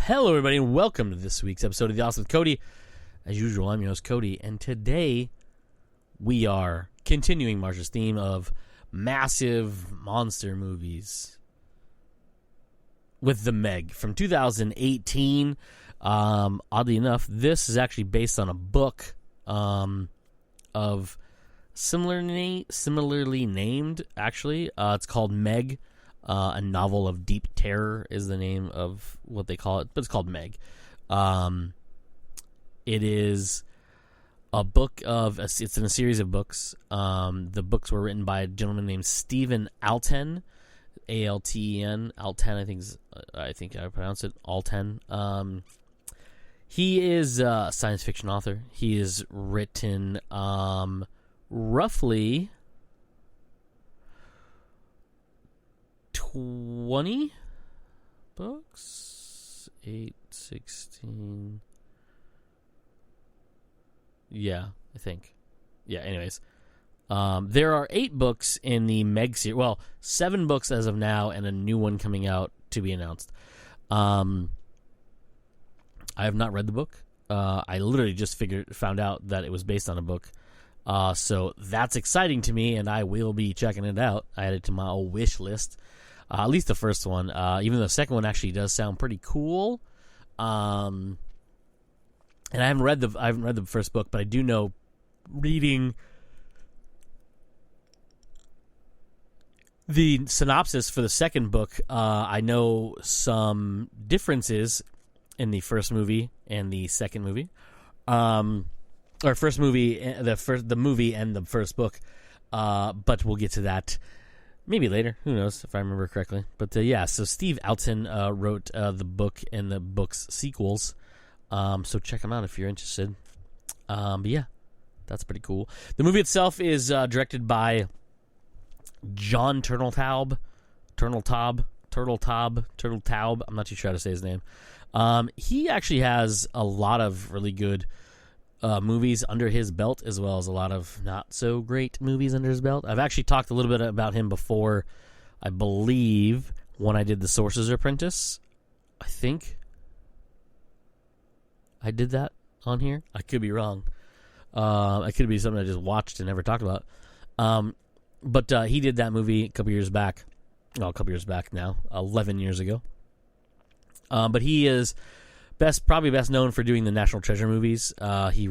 Hello, everybody, and welcome to this week's episode of The Awesome with Cody. As usual, I'm your host, Cody, and today we are continuing Marsh's theme of massive monster movies with The Meg from 2018. Oddly enough, this is actually based on a book of similarly named, actually. It's called Meg. A novel of deep terror is the name of what they call it, but it's called Meg. It is a book of, it's in a series of books. The books were written by a gentleman named Stephen Alten, A-L-T-E-N, Alten, I think I pronounce it, Alten. He is a science fiction author. He has written, roughly 20 books? 8, 16... Yeah, I think. Yeah, anyways. There are 8 books in the Meg series. Well, 7 books as of now, and a new one coming out to be announced. I have not read the book. I literally just found out that it was based on a book. So that's exciting to me, and I will be checking it out. I added it to my old wish list. At least the first one, even though the second one actually does sound pretty cool. And I haven't read the first book, but I do know, reading the synopsis for the second book, I know some differences in the first movie and the second movie, or first movie, the movie and the first book. But we'll get to that. Maybe later. Who knows, if I remember correctly. But, yeah, so Steve Alten wrote the book and the book's sequels. So check them out if you're interested. But, yeah, that's pretty cool. The movie itself is directed by John Turteltaub. I'm not too sure how to say his name. He actually has a lot of really good movies under his belt, as well as a lot of not so great movies under his belt. I've actually talked a little bit about him before, I believe, when I did The Sorcerer's Apprentice. I think I did that on here. I could be wrong. It could be something I just watched and never talked about. But he did that movie a couple years back. Well, a couple years back now, 11 years ago. But he is probably best known for doing the National Treasure movies. He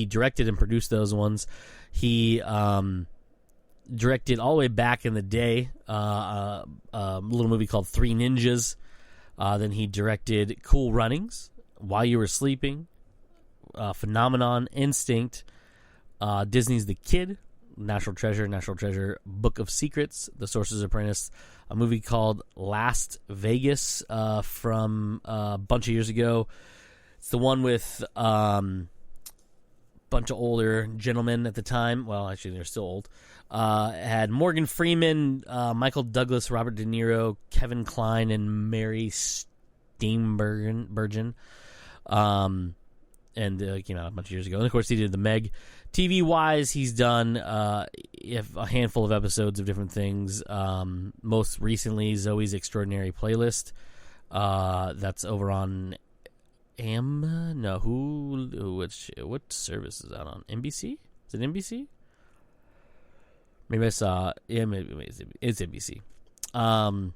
directed and produced those ones. He directed all the way back in the day a little movie called Three Ninjas. Then he directed Cool Runnings, While You Were Sleeping, Phenomenon, Instinct, Disney's The Kid, National Treasure, Book of Secrets, The Sorcerer's Apprentice, a movie called Las Vegas from a bunch of years ago. It's the one with a bunch of older gentlemen at the time. Well, actually, they're still old. Had Morgan Freeman, Michael Douglas, Robert De Niro, Kevin Kline, and Mary Steenburgen. And came out a bunch of years ago. And, of course, he did The Meg. TV-wise, he's done a handful of episodes of different things. Most recently, Zoe's Extraordinary Playlist. That's over on what service is that on? NBC? Is it NBC? Maybe I saw... Yeah, maybe it's NBC. But,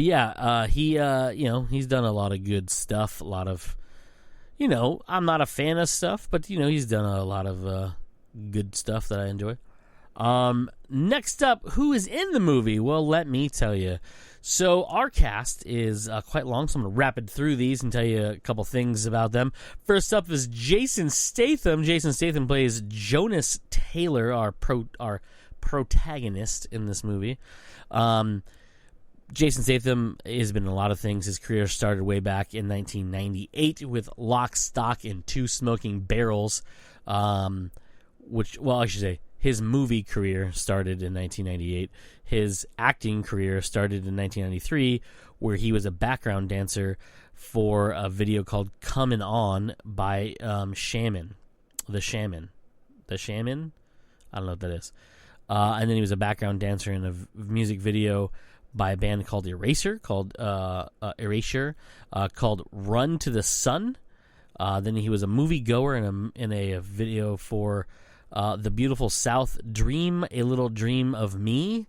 yeah, he's done a lot of good stuff, a lot of... I'm not a fan of stuff, but, he's done a lot of good stuff that I enjoy. Next up, who is in the movie? Well, let me tell you. So our cast is quite long, so I'm going to rapid through these and tell you a couple things about them. First up is Jason Statham. Jason Statham plays Jonas Taylor, our protagonist in this movie. Jason Statham has been in a lot of things. His career started way back in 1998 with Lock, Stock, and Two Smoking Barrels, I should say his movie career started in 1998. His acting career started in 1993, where he was a background dancer for a video called Comin' On by Shaman. The Shaman? I don't know what that is. And then he was a background dancer in a music video by a band called Erasure, called Run to the Sun. Then he was a moviegoer in a video for The Beautiful South, Dream, A Little Dream of Me.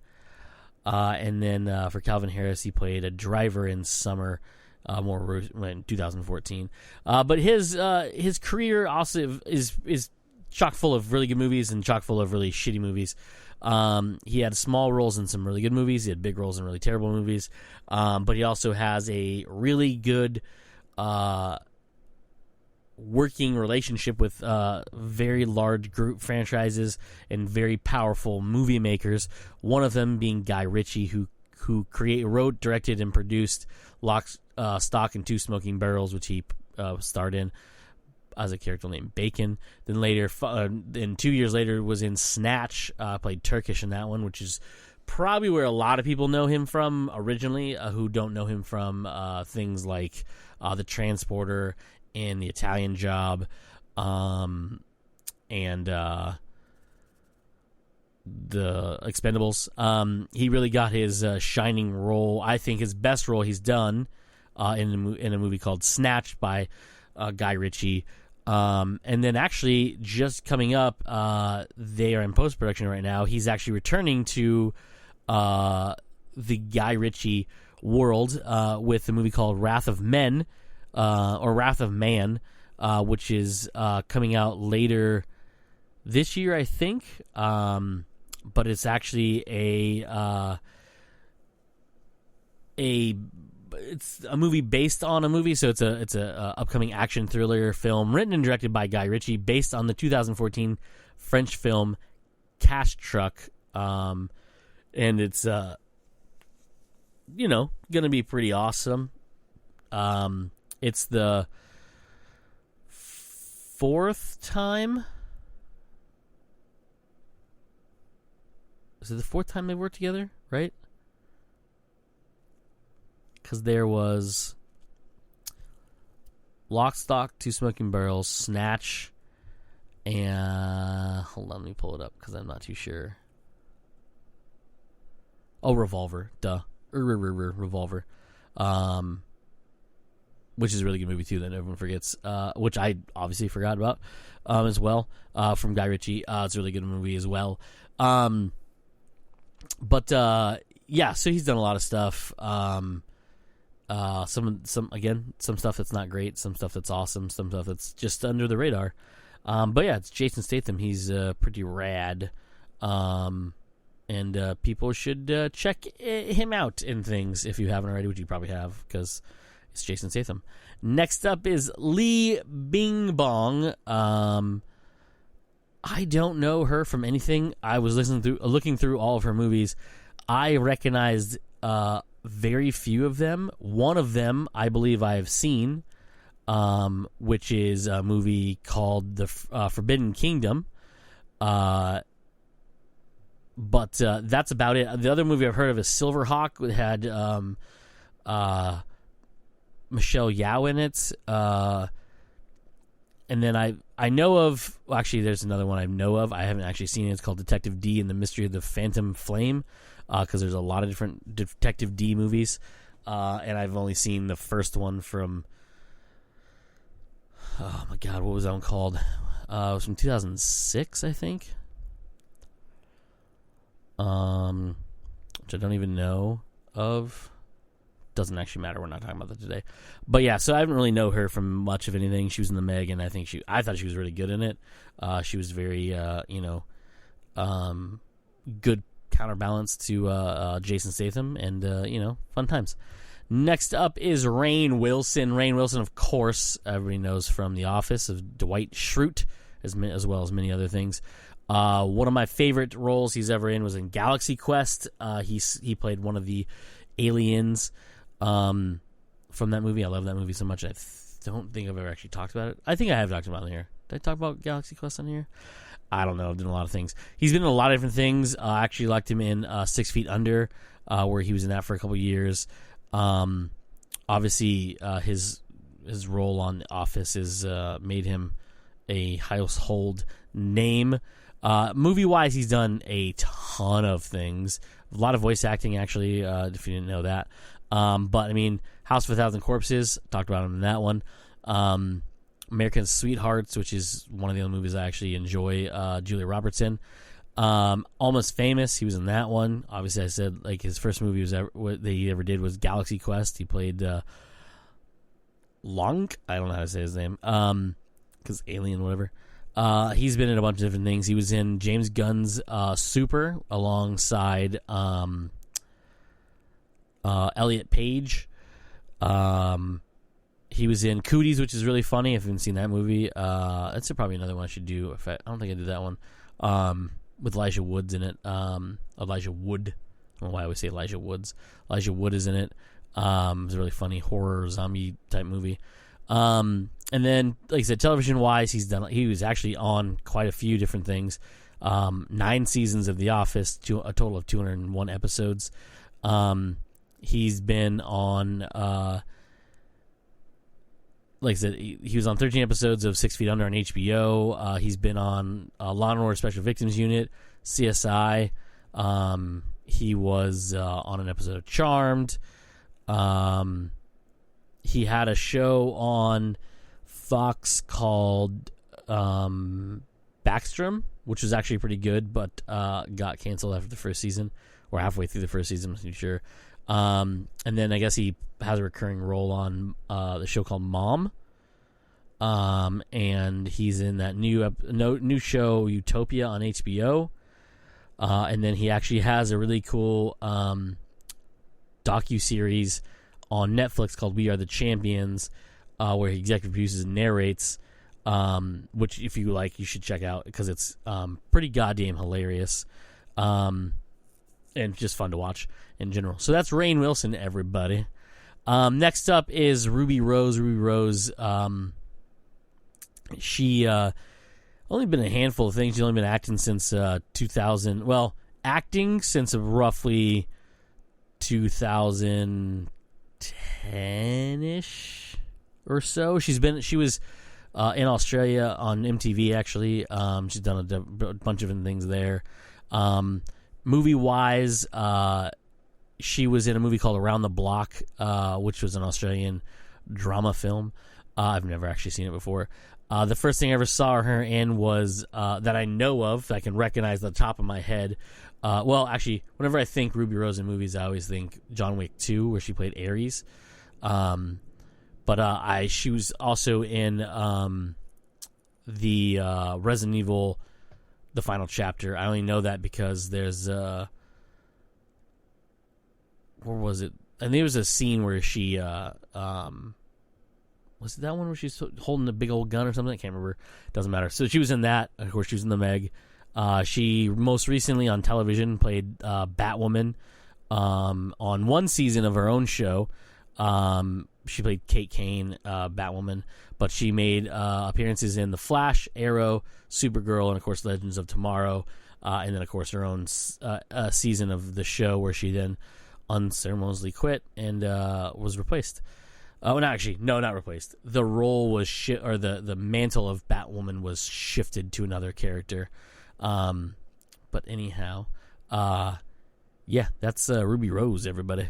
And then for Calvin Harris, he played a driver in Summer, in 2014. But his career also is chock full of really good movies and chock full of really shitty movies. He had small roles in some really good movies. He had big roles in really terrible movies. But he also has a really good working relationship with very large group franchises and very powerful movie makers. One of them being Guy Ritchie, who wrote, directed, and produced Lock, Stock, and Two Smoking Barrels, which he starred in as a character named Bacon. Then later, 2 years later, was in Snatch. Played Turkish in that one, which is probably where a lot of people know him from originally, who don't know him from things like The Transporter and The Italian Job, and The Expendables. He really got his shining role, I think his best role he's done, in a movie called Snatch by Guy Ritchie. And then actually just coming up, they are in post-production right now. He's actually returning to the Guy Ritchie world with a movie called Wrath of Men, or Wrath of Man, which is coming out later this year, I think. But it's actually it's a movie based on a movie, so it's a upcoming action thriller film written and directed by Guy Ritchie, based on the 2014 French film Cash Truck, and it's gonna be pretty awesome. It's the fourth time. Is it the fourth time they worked together? Right? Because there was Lock, Stock, Two Smoking Barrels, Snatch, and hold on, let me pull it up because I'm not too sure. Oh, Revolver, duh, Revolver, which is a really good movie too that everyone forgets, which I obviously forgot about as well, from Guy Ritchie. It's a really good movie as well. But yeah, so he's done a lot of stuff. Some stuff that's not great, some stuff that's awesome, some stuff that's just under the radar. But yeah, it's Jason Statham. He's pretty rad, and people should check him out in things if you haven't already, which you probably have because it's Jason Statham. Next up is Lee Bing Bong. I don't know her from anything. I was looking through all of her movies. I recognized very few of them. One of them, I believe I have seen, which is a movie called The Forbidden Kingdom. But that's about it. The other movie I've heard of is Silverhawk. It had Michelle Yeoh in it. And then I know of... Well, actually, there's another one I know of. I haven't actually seen it. It's called Detective D and the Mystery of the Phantom Flame, because there's a lot of different Detective D movies. And I've only seen the first one from... Oh, my God. What was that one called? It was from 2006, I think. Which I don't even know of. Doesn't actually matter. We're not talking about that today. But yeah, so I haven't really know her from much of anything. She was in The Meg, and I thought she was really good in it. She was very, good counterbalance to Jason Statham, and fun times. Next up is Rainn Wilson. Rainn Wilson, of course, everybody knows from The Office, of Dwight Schrute, as well as many other things. One of my favorite roles he's ever in was in Galaxy Quest. He played one of the aliens from that movie. I love that movie so much. I don't think I've ever actually talked about it. I think I have talked about it here. Did I talk about Galaxy Quest on here? I don't know. I've done a lot of things. He's been in a lot of different things. I actually liked him in 6 Feet Under, where he was in that for a couple of years. Obviously, his role on The Office has made him a household name. Movie-wise, he's done a ton of things. A lot of voice acting, actually, if you didn't know that. But, I mean, House of a Thousand Corpses, talked about him in that one. American Sweethearts, which is one of the other movies I actually enjoy, Julia Robertson. Almost Famous, he was in that one. Obviously, I said, like, his first movie that he ever did was Galaxy Quest. He played Long? I don't know how to say his name. Because Alien, whatever. He's been in a bunch of different things. He was in James Gunn's Super alongside Elliot Page. He was in Cooties, which is really funny. If you haven't seen that movie, that's probably another one I should do. I don't think I did that one. With Elijah Woods in it. Elijah Wood. I don't know why I always say Elijah Woods. Elijah Wood is in it. It's a really funny horror zombie type movie. And then, like I said, television-wise, he was actually on quite a few different things. 9 seasons of The Office, a total of 201 episodes. He's been on, like I said, he was on 13 episodes of 6 Feet Under on HBO. He's been on Law & Order Special Victims Unit, CSI. He was on an episode of Charmed. He had a show on Fox called Backstrom, which was actually pretty good, but got canceled after the first season, or halfway through the first season, I'm not sure. And then I guess he has a recurring role on the show called Mom. And he's in that new show Utopia on HBO. And then he actually has a really cool docuseries on Netflix called We Are the Champions, where he executive produces and narrates, which if you like, you should check out because it's pretty goddamn hilarious, and just fun to watch in general. So that's Rainn Wilson, everybody. Next up is Ruby Rose. Ruby Rose, she only been a handful of things. She's only been acting since 2000. Well, acting since roughly 2010-ish or so. She was in Australia on MTV, actually. She's done a bunch of different things there. Movie-wise, she was in a movie called Around the Block, which was an Australian drama film. I've never actually seen it before. The first thing I ever saw her in was, that I know of, that I can recognize at the top of my head. Well, actually, whenever I think Ruby Rose in movies, I always think John Wick 2, where she played Ares. But she was also in the Resident Evil, the final chapter. I only know that because there's where was it? And there was a scene where she was it that one where she's holding a big old gun or something? I can't remember. Doesn't matter. So she was in that. Of course, she was in the Meg. She most recently on television played Batwoman on one season of her own show. She played Kate Kane, Batwoman, but she made appearances in The Flash, Arrow, Supergirl, and of course Legends of Tomorrow, and then of course her own season of the show where she then unceremoniously quit and was replaced. Not replaced. The role was the mantle of Batwoman was shifted to another character. But anyhow, yeah, that's Ruby Rose, everybody.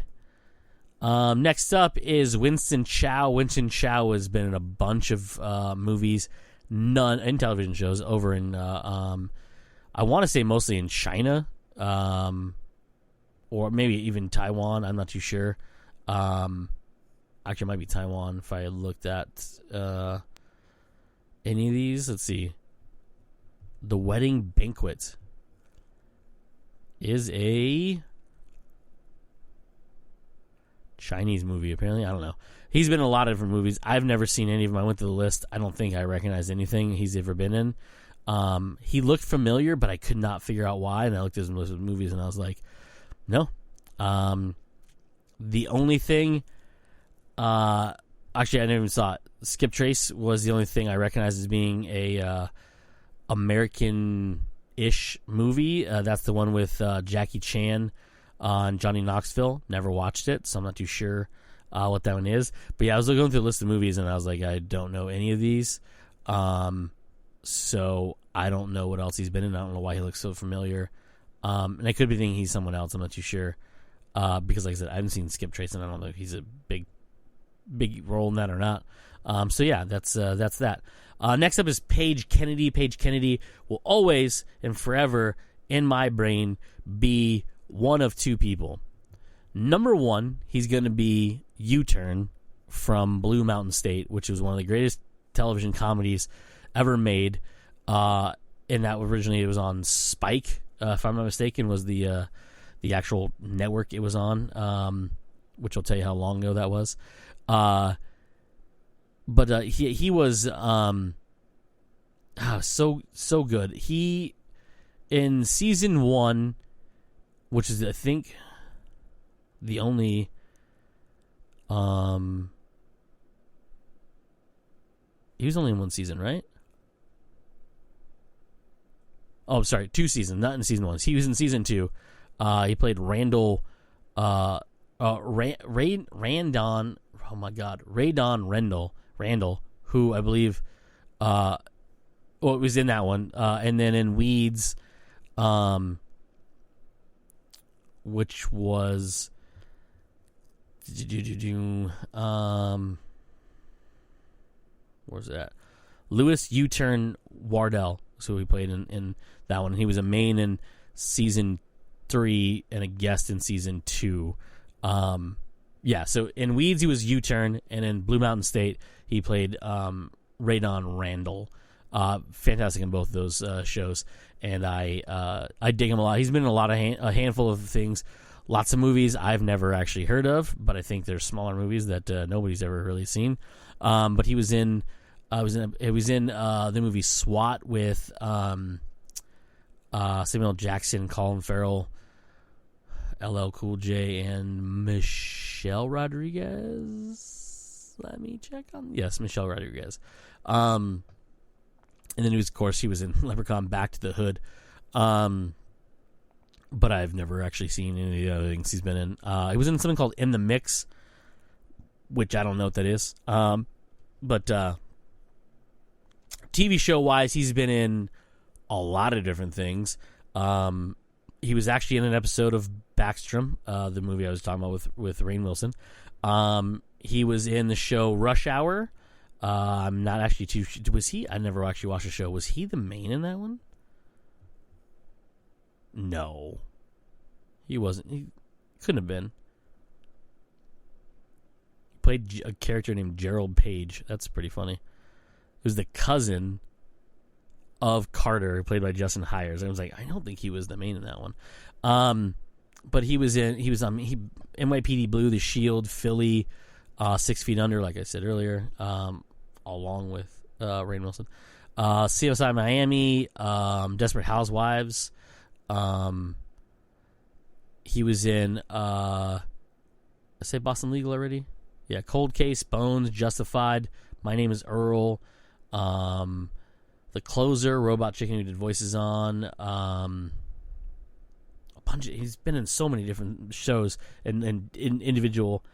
Next up is Winston Chow. Winston Chow has been in a bunch of movies, none in television shows over in I want to say mostly in China, or maybe even Taiwan. I'm not too sure. Actually, it might be Taiwan if I looked at any of these. Let's see. The Wedding Banquet is a Chinese movie, apparently. I don't know. He's been in a lot of different movies. I've never seen any of them. I went through the list. I don't think I recognize anything he's ever been in. He looked familiar, but I could not figure out why. And I looked at his list of movies, and I was like, no. The only thing... actually, I never even saw it. Skip Trace was the only thing I recognized as being a American-ish movie. That's the one with Jackie Chan on Johnny Knoxville. Never watched it, so I'm not too sure what that one is. But yeah, I was going through the list of movies, and I was like, I don't know any of these. So I don't know what else he's been in. I don't know why he looks so familiar. And I could be thinking he's someone else. I'm not too sure. Because, like I said, I haven't seen Skip Trace, and I don't know if he's a big role in that or not. So yeah, that's that. Next up is Paige Kennedy. Paige Kennedy will always and forever in my brain be one of two people. Number one, he's going to be U-Turn from Blue Mountain State, which was one of the greatest television comedies ever made. And that originally it was on Spike, if I'm not mistaken, was the actual network it was on, which will tell you how long ago that was. But he was so good. He in season 1, which is I think the only he was only in one season, right? Oh, sorry, 2 seasons, not in season 1. He was in season 2. He played Randall, Randon. Oh my God, Randall, who I believe, it was in that one, and then in Weeds, which was, where's that? Lewis U-Turn Wardell, so he played in that one. He was a main in season 3 and a guest in season 2. Yeah, so in Weeds he was U-Turn, and in Blue Mountain State he played Radon Randall. Fantastic in both of those shows, and I dig him a lot. He's been in a handful of things, lots of movies I've never actually heard of, but I think there's smaller movies that nobody's ever really seen. But he was in the movie SWAT with Samuel Jackson, Colin Farrell, LL Cool J, and Michelle Rodriguez. Let me check on. Yes, Michelle Rodriguez. And then of course he was in Leprechaun Back to the Hood. But I've never actually seen any of the other things he's been in. He was in something called In the Mix, which I don't know what that is. But TV show wise, he's been in a lot of different things. He was actually in an episode of Backstrom, the movie I was talking about with Rainn Wilson. He was in the show Rush Hour. I'm not actually too. Was he? I never actually watched the show. Was he the main in that one? No, he wasn't. He couldn't have been. He played a character named Gerald Page. That's pretty funny. It was the cousin of Carter, played by Justin Hires. I was like, I don't think he was the main in that one. But he was NYPD Blue, The Shield, Philly, 6 Feet Under, like I said earlier, along with Rainn Wilson. CSI Miami, Desperate Housewives. He was in, I say Boston Legal already? Yeah, Cold Case, Bones, Justified, My Name is Earl, The Closer, Robot Chicken who did voices on, he's been in so many different shows and in individual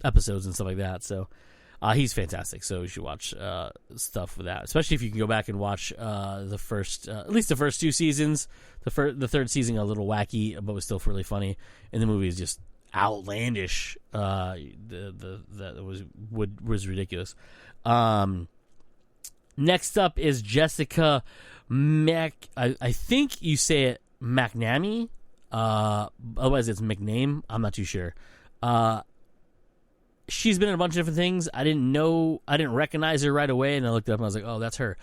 episodes and stuff like that. So he's fantastic. So you should watch stuff with that, especially if you can go back and watch the first, at least the first 2 seasons. The third season a little wacky, but was still really funny, and the movie is just outlandish. That was ridiculous. Next up is Jessica Mack. I think you say it McNamee. Otherwise it's McName. I'm not too sure. She's been in a bunch of different things. I didn't recognize her right away, and I looked up and I was like, oh, that's her.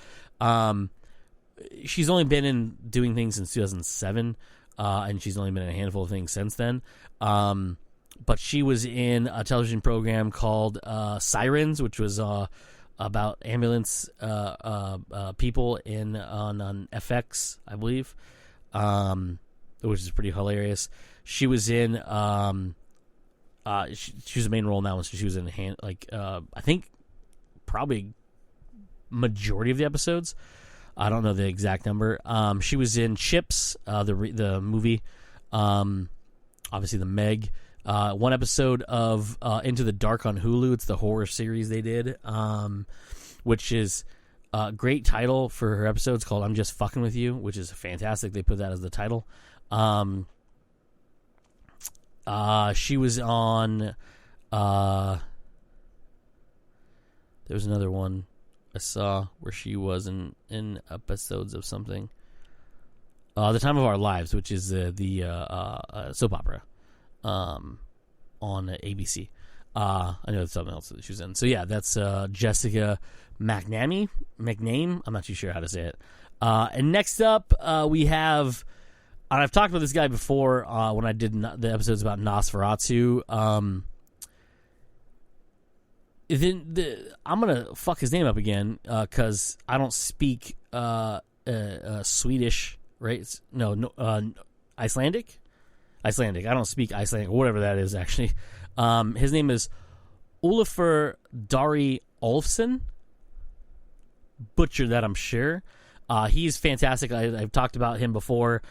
She's only been in doing things since 2007, and she's only been in a handful of things since then. But she was in a television program called Sirens, which was about ambulance people on FX, I believe, which is pretty hilarious. She was in she was the main role in that one, so she was in I think probably majority of the episodes. I don't know the exact number. She was in Chips, the movie, obviously the Meg. One episode of Into the Dark on Hulu. It's the horror series they did, which is Great title for her episode. It's called "I'm Just Fucking With You," which is fantastic. They put that as the title. She was on. There was another one I saw where she was in episodes of something. The Time of Our Lives, which is the soap opera on ABC. I know it's something else that she was in. So yeah, that's Jessica McNamee. I'm not too sure how to say it. And next up, we have. And I've talked about this guy before when I did the episodes about Nosferatu. I'm gonna fuck his name up again because I don't speak Swedish. Right? No, Icelandic. I don't speak Icelandic, or whatever that is. Actually, his name is Olafur Dari Olfsson. Butchered that, I'm sure. He's fantastic. I've talked about him before.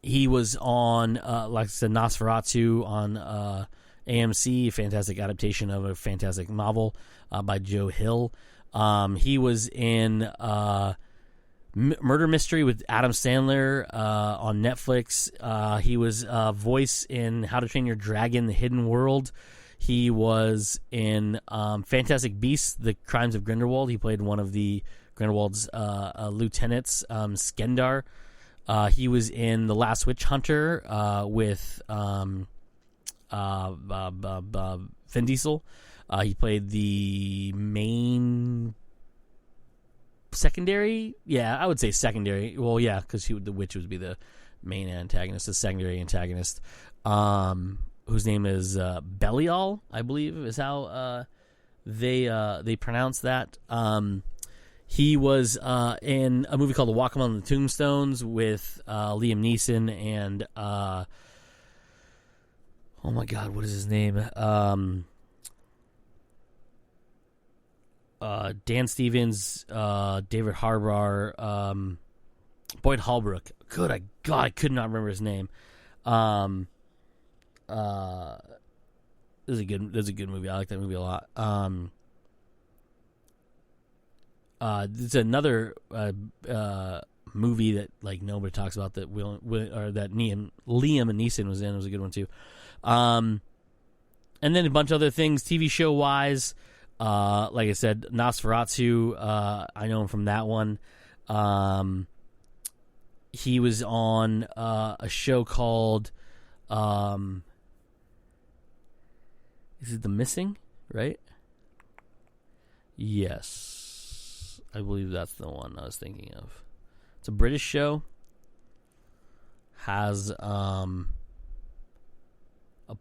He was on, like I said, Nosferatu on AMC, fantastic adaptation of a fantastic novel by Joe Hill. He was in Murder Mystery with Adam Sandler on Netflix. He was voice in How to Train Your Dragon: The Hidden World. He was in Fantastic Beasts: The Crimes of Grindelwald. He played one of the Grindelwald's lieutenants, Skendar. He was in The Last Witch Hunter with Vin Diesel. He played the main secondary. Yeah, I would say secondary. Well, yeah, because the witch would be the main antagonist, the secondary antagonist, whose name is Belial, I believe is how they pronounce that. He was in a movie called The Walk Among the Tombstones with Liam Neeson and oh my God, what is his name? Dan Stevens, David Harbour, Boyd Holbrook. Good God, I could not remember his name. This is a good movie. I like that movie a lot. It's another movie that like nobody talks about that that Liam Neeson was in. It was a good one too. And then a bunch of other things TV show wise. Like I said, Nosferatu. I know him from that one. He was on a show called is it The Missing? Right? Yes. I believe that's the one I was thinking of. It's a British show. Has a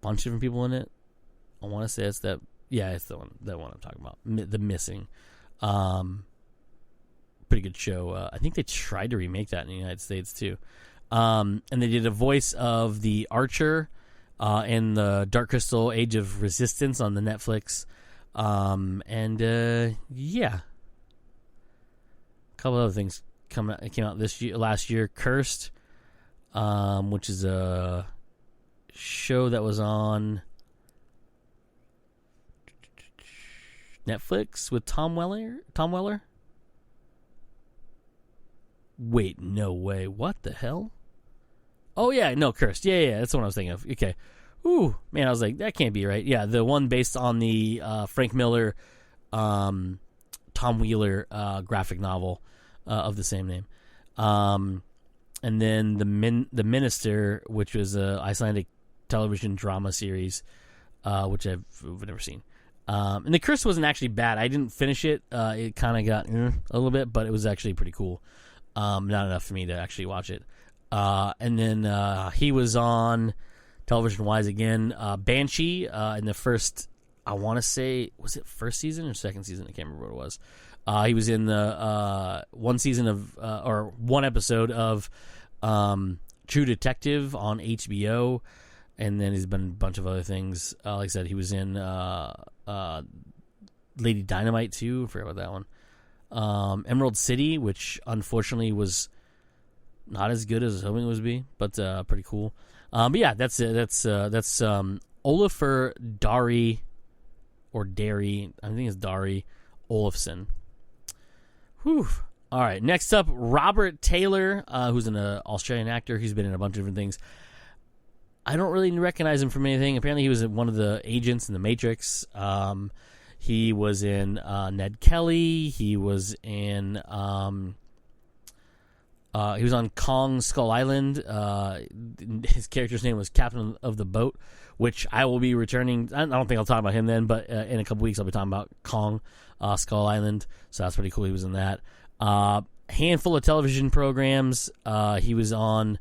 bunch of different people in it. I want to say it's that. Yeah, it's that one I'm talking about. The Missing. Pretty good show. I think they tried to remake that in the United States too. And they did a voice of the Archer in the Dark Crystal Age of Resistance on the Netflix. Yeah. A couple other things came out last year. Cursed, which is a show that was on Netflix with Tom Weller? Wait, no way. What the hell? Oh, yeah, no, Cursed. Yeah, that's what I was thinking of. Okay. Ooh, man, I was like, that can't be right. Yeah, the one based on the Frank Miller, Tom Wheeler graphic novel of the same name. And then The Minister, which was an Icelandic television drama series, which I've never seen. And The Curse wasn't actually bad. I didn't finish it. It kind of got a little bit, but it was actually pretty cool. Not enough for me to actually watch it. And then he was on television-wise again. Banshee in the first, I want to say, was it first season or second season? I can't remember what it was. He was in the one season of, or one episode of True Detective on HBO. And then he's been in a bunch of other things. Like I said, he was in Lady Dynamite too. I forgot about that one. Emerald City, which unfortunately was not as good as I was hoping it would be, but pretty cool. But yeah, that's it. That's Olafur Dari, or Derry. I think it's Dari Olafson. Whew. All right, next up, Robert Taylor, who's an Australian actor. He's been in a bunch of different things. I don't really recognize him from anything. Apparently, he was one of the agents in The Matrix. He was in Ned Kelly. He was in. He was on Kong Skull Island. His character's name was Captain of the Boat, which I will be returning. I don't think I'll talk about him then, but in a couple weeks I'll be talking about Kong Skull Island. So that's pretty cool. He was in that. Handful of television programs. He was on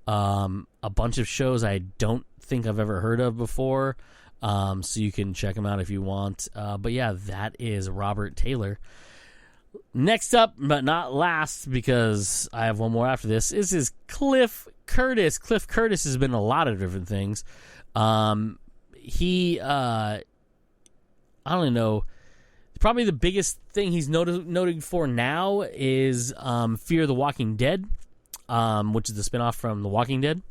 a bunch of shows I don't think I've ever heard of before. So you can check him out if you want. But yeah, that is Robert Taylor. Next up, but not last, because I have one more after this, is Cliff Curtis. Cliff Curtis has been in a lot of different things. He, I don't know, probably the biggest thing he's noted for now is Fear the Walking Dead, which is the spinoff from The Walking Dead.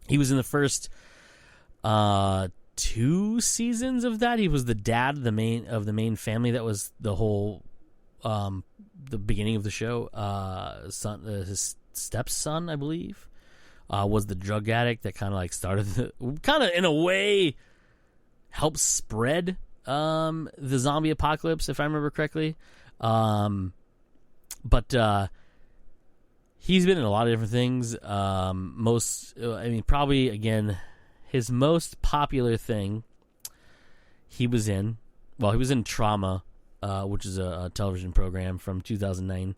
He was in the first 2 seasons of that. He was the dad of the main family. That was the whole the beginning of the show. His stepson, I believe, was the drug addict that kind of like started kind of in a way helped spread the zombie apocalypse, if I remember correctly. But he's been in a lot of different things. Probably again, his most popular thing he was in Trauma, which is a television program from 2009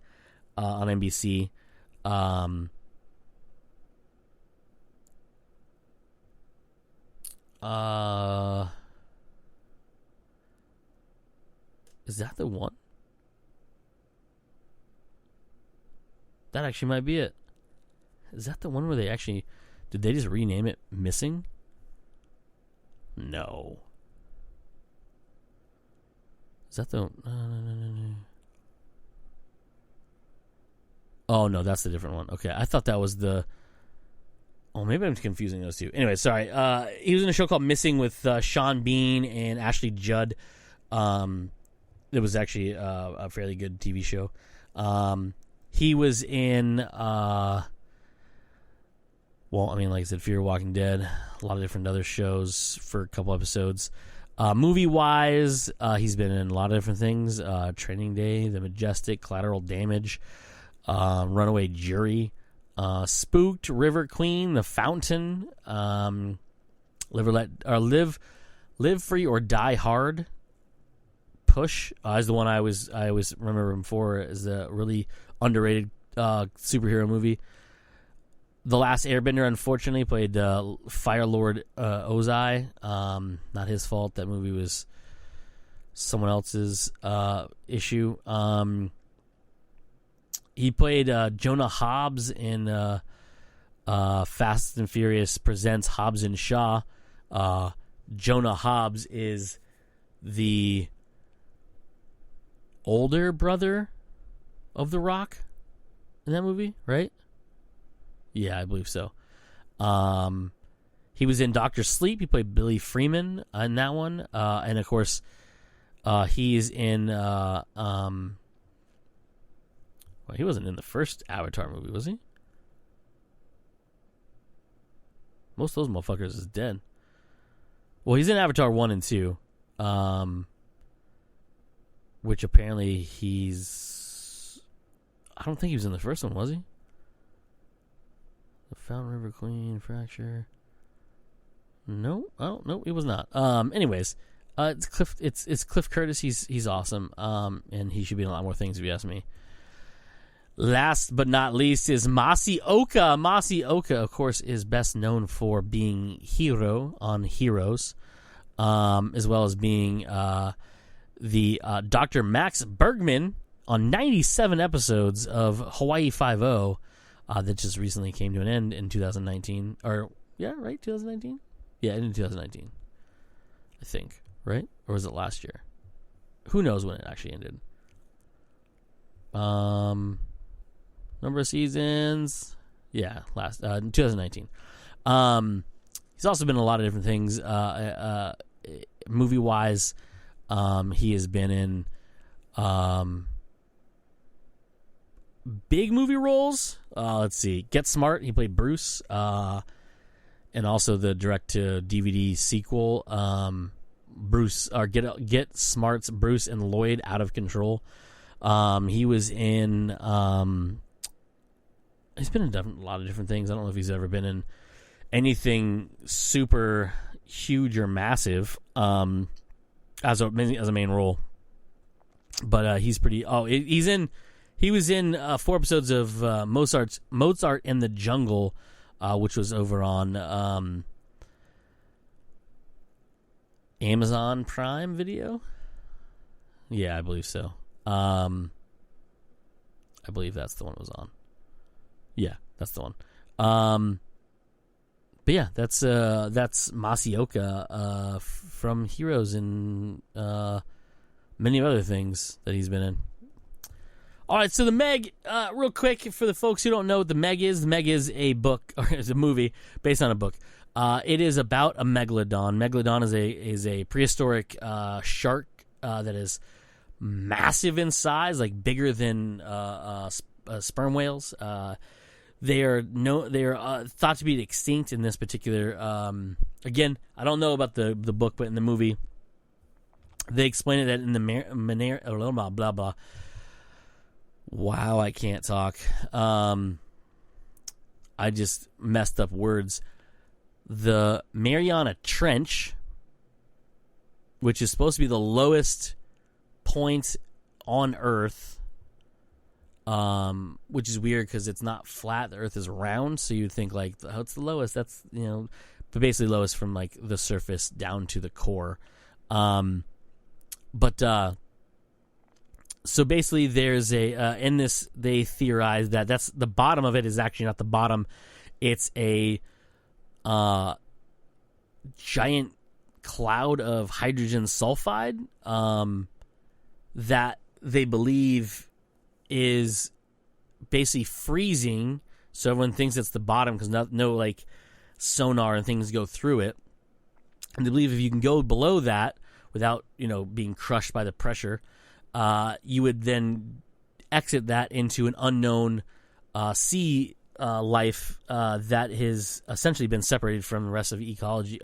on NBC. Is that the one? That actually might be it. Is that the one where did they just rename it Missing? No. Is that the... No. Oh, no, that's the different one. Okay, I thought that was the... Oh, maybe I'm confusing those two. Anyway, sorry. He was in a show called Missing with Sean Bean and Ashley Judd. It was actually a fairly good TV show. He was in... like I said, Fear Walking Dead. A lot of different other shows for a couple episodes. Movie-wise, he's been in a lot of different things. Training Day, The Majestic, Collateral Damage, Runaway Jury, Spooked, River Queen, The Fountain, Live Free or Die Hard. Push is the one I always remember him for as a really underrated superhero movie. The Last Airbender, unfortunately, played Fire Lord Ozai. Not his fault. That movie was someone else's issue. He played Jonah Hobbs in Fast and Furious Presents Hobbs and Shaw. Jonah Hobbs is the older brother of The Rock in that movie, right? Yeah, I believe so. He was in Dr. Sleep. He played Billy Freeman in that one. And, of course, he's in... he wasn't in the first Avatar movie, was he? Most of those motherfuckers is dead. Well, he's in Avatar 1 and 2. Which apparently he's... I don't think he was in the first one, was he? The Fountain River Queen, Fracture. No, he was not. Anyways, it's Cliff Curtis. He's awesome. And he should be in a lot more things if you ask me. Last but not least is Masi Oka. Masi Oka, of course, is best known for being Hiro on Heroes, as well as being the Dr. Max Bergman on 97 episodes of Hawaii Five-0. That just recently came to an end in 2019. Or, yeah, right? 2019? Yeah, in 2019. I think, right? Or was it last year? Who knows when it actually ended? Number of seasons? Yeah, 2019. He's also been in a lot of different things. Movie-wise, he has been in Big movie roles. Let's see. Get Smart. He played Bruce. And also the direct-to-DVD sequel, Get Smart's Bruce and Lloyd Out of Control. He was in. He's been in a lot of different things. I don't know if he's ever been in anything super huge or massive as a main role. But he's pretty. He was in 4 episodes of Mozart in the Jungle, which was over on Amazon Prime Video. Yeah, I believe so. I believe that's the one it was on. Yeah, that's the one. But yeah, that's Masi Oka from Heroes and many other things that he's been in. All right, so The Meg, real quick, for the folks who don't know what The Meg is a book, or it's a movie based on a book. It is about a megalodon. Megalodon is a prehistoric shark that is massive in size, like bigger than sperm whales. They are thought to be extinct in this particular. Again, I don't know about the book, but in the movie, they explain it that in the blah blah blah. Wow, I can't talk. I just messed up words. The Mariana Trench, which is supposed to be the lowest point on Earth, which is weird because it's not flat. The Earth is round, so you'd think like, oh, it's the lowest. That's, but basically lowest from like the surface down to the core. So basically, there's in this, they theorize that that's the bottom of it is actually not the bottom. It's a giant cloud of hydrogen sulfide that they believe is basically freezing. So everyone thinks it's the bottom because no like sonar and things go through it. And they believe if you can go below that without being crushed by the pressure, you would then exit that into an unknown sea life that has essentially been separated from the rest of ecology,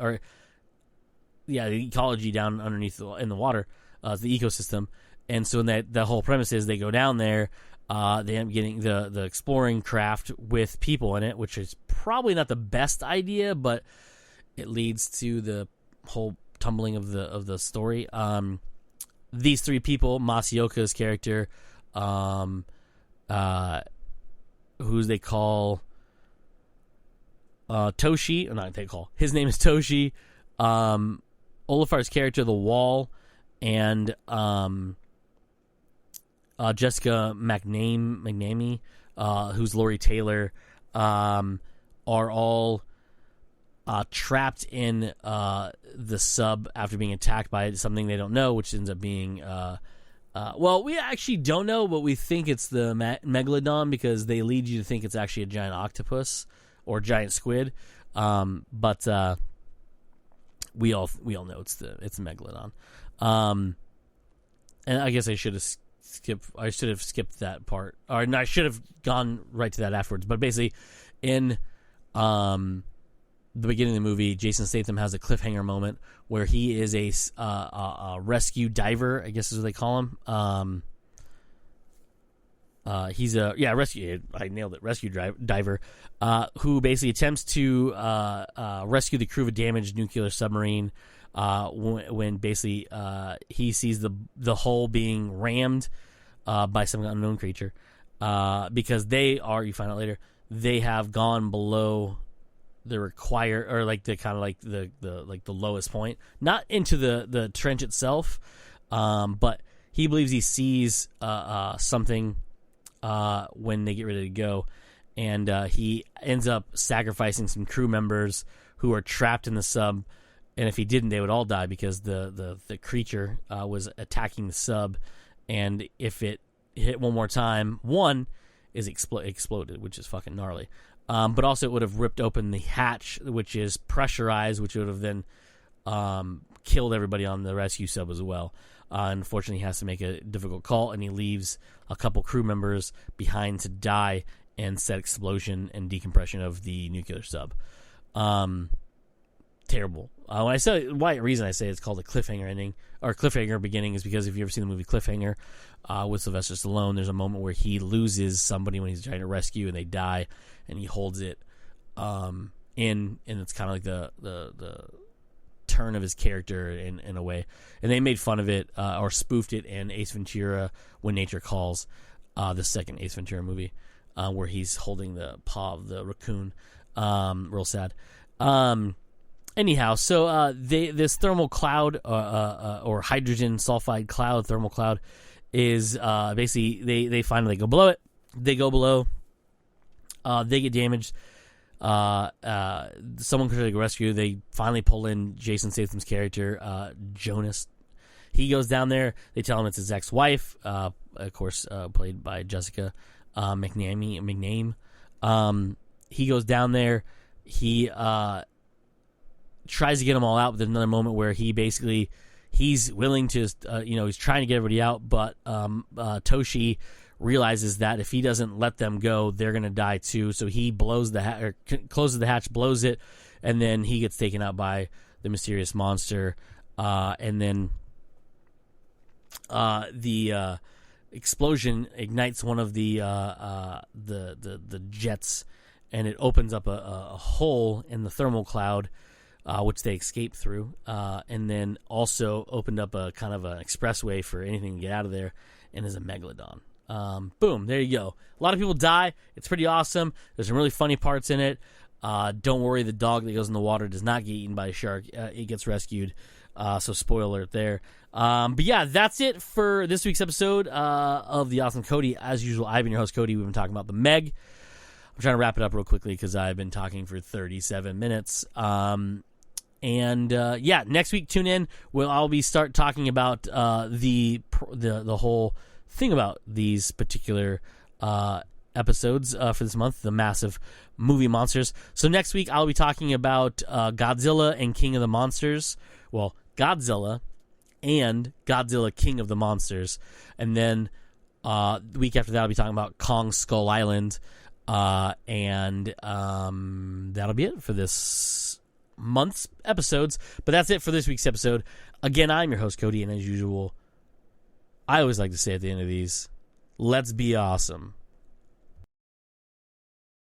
the ecology down underneath in the water, the ecosystem. And so the whole premise is they go down there, they end up getting the exploring craft with people in it, which is probably not the best idea, but it leads to the whole tumbling of the story. These 3 people, Masi Oka's character, who they call Toshi, or not they call, his name is Toshi, Olifar's character, The Wall, and Jessica McNamee, who's Lori Taylor, are all trapped in the sub after being attacked by something they don't know, which ends up being well, we actually don't know, but we think it's the megalodon because they lead you to think it's actually a giant octopus or giant squid, but we all know it's the megalodon. And I guess I should have skipped that part, or no, I should have gone right to that afterwards. But basically, in the beginning of the movie, Jason Statham has a cliffhanger moment where he is a rescue diver, I guess is what they call him. He's rescue. I nailed it. Rescue diver, who basically attempts to rescue the crew of a damaged nuclear submarine. When basically he sees the hull being rammed by some unknown creature, because they are, you find out later, they have gone below the require, or like the kind of like the lowest point, not into the trench itself, but he believes he sees something when they get ready to go, and he ends up sacrificing some crew members who are trapped in the sub, and if he didn't, they would all die because the creature was attacking the sub, and if it hit one more time, one is exploded, which is fucking gnarly. But also it would have ripped open the hatch, which is pressurized, which would have then killed everybody on the rescue sub as well. Unfortunately, he has to make a difficult call, and he leaves a couple crew members behind to die in said explosion and decompression of the nuclear sub. Terrible. When I say reason I say it's called a cliffhanger ending or cliffhanger beginning is because if you ever seen the movie Cliffhanger with Sylvester Stallone, there's a moment where he loses somebody when he's trying to rescue and they die, and he holds it and it's kind of like the turn of his character in a way. And they made fun of it or spoofed it in Ace Ventura: When Nature Calls, the second Ace Ventura movie, where he's holding the paw of the raccoon. Real sad. Anyhow, so this thermal cloud or hydrogen sulfide cloud, thermal cloud, is basically they finally go below it. They go below. They get damaged. Someone could take a rescue. They finally pull in Jason Statham's character, Jonas. He goes down there. They tell him it's his ex-wife, of course, played by Jessica McName. He goes down there. He tries to get them all out, but there's another moment where he's willing to, he's trying to get everybody out, but Toshi realizes that if he doesn't let them go, they're going to die too. So he blows the closes the hatch, blows it, and then he gets taken out by the mysterious monster. And then the explosion ignites one of the jets, and it opens up a hole in the thermal cloud, which they escape through, and then also opened up a kind of an expressway for anything to get out of there, and is a megalodon. Boom, there you go. A lot of people die. It's pretty awesome. There's some really funny parts in it. Don't worry, the dog that goes in the water does not get eaten by a shark. It gets rescued. So spoiler alert there. But yeah, that's it for this week's episode of The Awesome Cody. As usual, I've been your host, Cody. We've been talking about the Meg. I'm trying to wrap it up real quickly because I've been talking for 37 minutes. Yeah, next week, tune in. I'll be start talking about the whole thing about these particular episodes for this month, the massive movie monsters. So next week, I'll be talking about Godzilla and King of the Monsters. Well, Godzilla and Godzilla King of the Monsters. And then the week after that, I'll be talking about Kong Skull Island. And that'll be it for this month's episodes. But that's it for this week's episode. Again, I'm your host, Cody, and as usual, I always like to say at the end of these, let's be awesome.